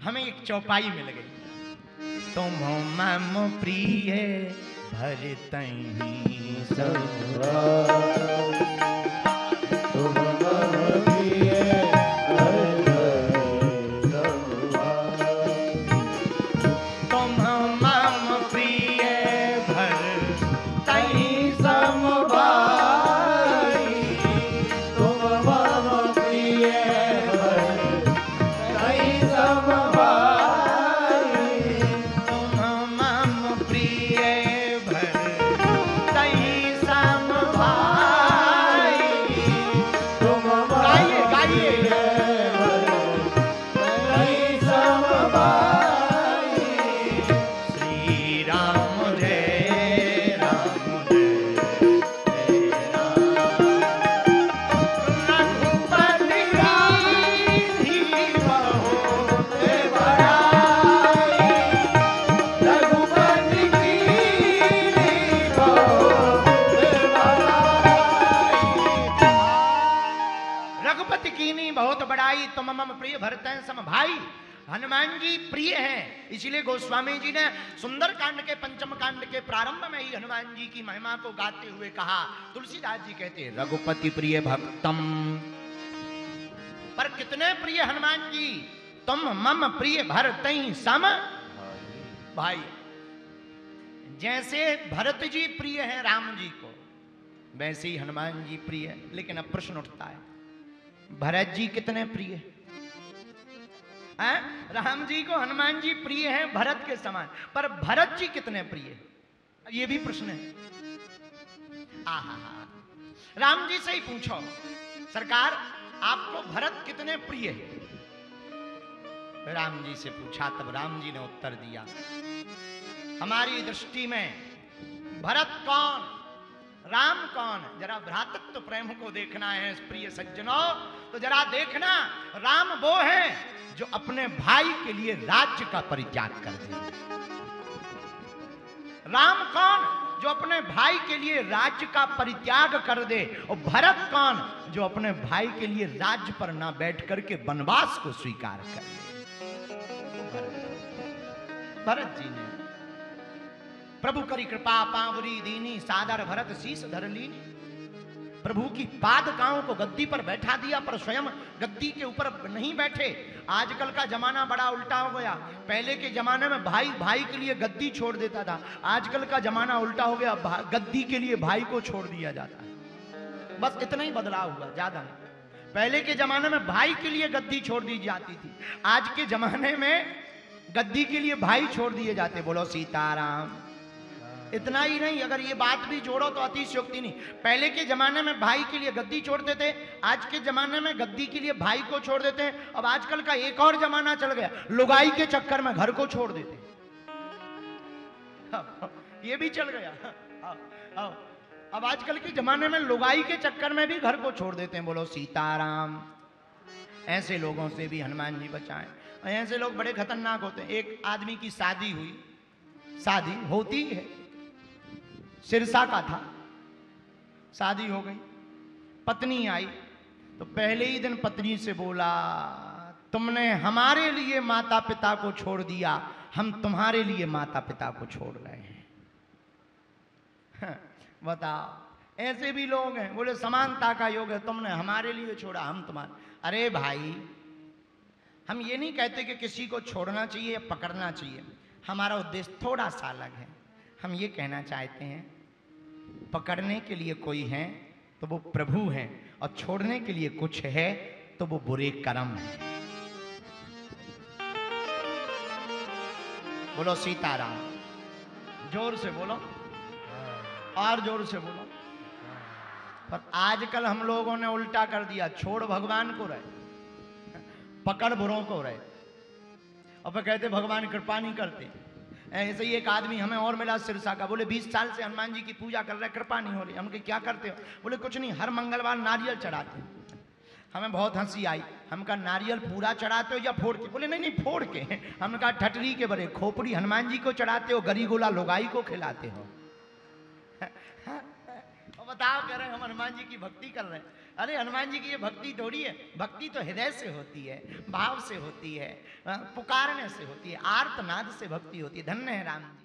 हमें एक चौपाई मिल गई। तुम मम प्रिय भरतहि सब प्रिय भरत सम भाई। हनुमान जी प्रिय हैं, इसलिए गोस्वामी जी ने सुंदर कांड के पंचम कांड के प्रारंभ में ही हनुमान जी की महिमा को गाते हुए कहा। तुलसीदास जी कहते हैं रघुपति प्रिय भक्तम, पर कितने प्रिय हनुमान जी, तुम मम प्रिय भरत सम भाई। जैसे भरत जी प्रिय हैं राम जी को, वैसे ही हनुमान जी प्रिय है। लेकिन अब प्रश्न उठता है, भरत जी कितने प्रिय हैं? राम जी को हनुमान जी प्रिय हैं भरत के समान, पर भरत जी कितने प्रिय हैं? ये भी प्रश्न है। आहा, राम जी से ही पूछो, सरकार आपको भरत कितने प्रिय है? राम जी से पूछा, तब राम जी ने उत्तर दिया, हमारी दृष्टि में भरत कौन, राम कौन? जरा भ्रातृत्व प्रेम को देखना है प्रिय सज्जनों, तो जरा देखना, राम वो है जो अपने भाई के लिए राज्य का परित्याग कर दे। राम कौन? जो अपने भाई के लिए राज्य का परित्याग कर दे। और भरत कौन? जो अपने भाई के लिए राज्य पर ना बैठ करके वनवास को स्वीकार कर ले। भरत जी ने प्रभु करी कृपा पावरी दीनी, सादर भरत शीस धर लीनी। प्रभु की पादकाओं को गद्दी पर बैठा दिया, पर स्वयं गद्दी के ऊपर नहीं बैठे। आजकल का जमाना बड़ा उल्टा हो गया। पहले के जमाने में भाई भाई के लिए गद्दी छोड़ देता था, आजकल का जमाना उल्टा हो गया, गद्दी के लिए भाई को छोड़ दिया जाता है। बस इतना ही बदलाव हुआ, ज्यादा नहीं। पहले के जमाने में भाई के लिए गद्दी छोड़ दी जाती थी, आज के जमाने में गद्दी के लिए भाई छोड़ दिए जाते। बोलो सीताराम। इतना ही नहीं, अगर ये बात भी जोड़ो तो अतिशयोक्ति नहीं। पहले के जमाने में भाई के लिए गद्दी छोड़ते थे, आज के जमाने में गद्दी के लिए भाई को छोड़ देते हैं। अब आजकल का एक और जमाना चल गया, लुगाई के चक्कर में घर को छोड़ देते। ये भी चल गया। अब आजकल के जमाने में लुगाई के चक्कर में भी घर को छोड़ देते हैं। बोलो सीताराम। ऐसे लोगों से भी हनुमान जी बचाएं। ऐसे लोग बड़े खतरनाक होते हैं। एक आदमी की शादी हुई, शादी होती है, सिरसा का था, शादी हो गई, पत्नी आई तो पहले ही दिन पत्नी से बोला, तुमने हमारे लिए माता पिता को छोड़ दिया, हम तुम्हारे लिए माता पिता को छोड़ रहे हैं। बताओ, ऐसे भी लोग हैं। बोले समानता का योग है, तुमने हमारे लिए छोड़ा, हम तुम्हारे। अरे भाई, हम ये नहीं कहते कि किसी को छोड़ना चाहिए या पकड़ना चाहिए, हमारा उद्देश्य थोड़ा सा अलग है। हम ये कहना चाहते हैं, पकड़ने के लिए कोई है तो वो प्रभु हैं, और छोड़ने के लिए कुछ है तो वो बुरे कर्म है। बोलो सीताराम। जोर से बोलो, और जोर से बोलो। पर आजकल हम लोगों ने उल्टा कर दिया, छोड़ भगवान को रहे, पकड़ बुरों को रहे, और फिर कहते भगवान कृपा नहीं करते। ऐसे ही एक आदमी हमें और मिला सिरसा का, बोले 20 साल से हनुमान जी की पूजा कर रहे, कृपा नहीं हो रही। हमने क्या करते हो? बोले कुछ नहीं, हर मंगलवार नारियल चढ़ाते। हमें बहुत हंसी आई। हम कहा नारियल पूरा चढ़ाते हो या फोड़ के? बोले नहीं नहीं, फोड़ के। हमने कहा ठटरी के बड़े, खोपड़ी हनुमान जी को चढ़ाते हो, गरी गोला लोगाई को खिलाते हो। बताओ, कह रहे हैं हम हनुमान जी की भक्ति कर रहे हैं। अरे हनुमान जी की ये भक्ति थोड़ी है, भक्ति तो हृदय से होती है, भाव से होती है, पुकारने से होती है, आर्तनाद से भक्ति होती है। धन्य है राम जी।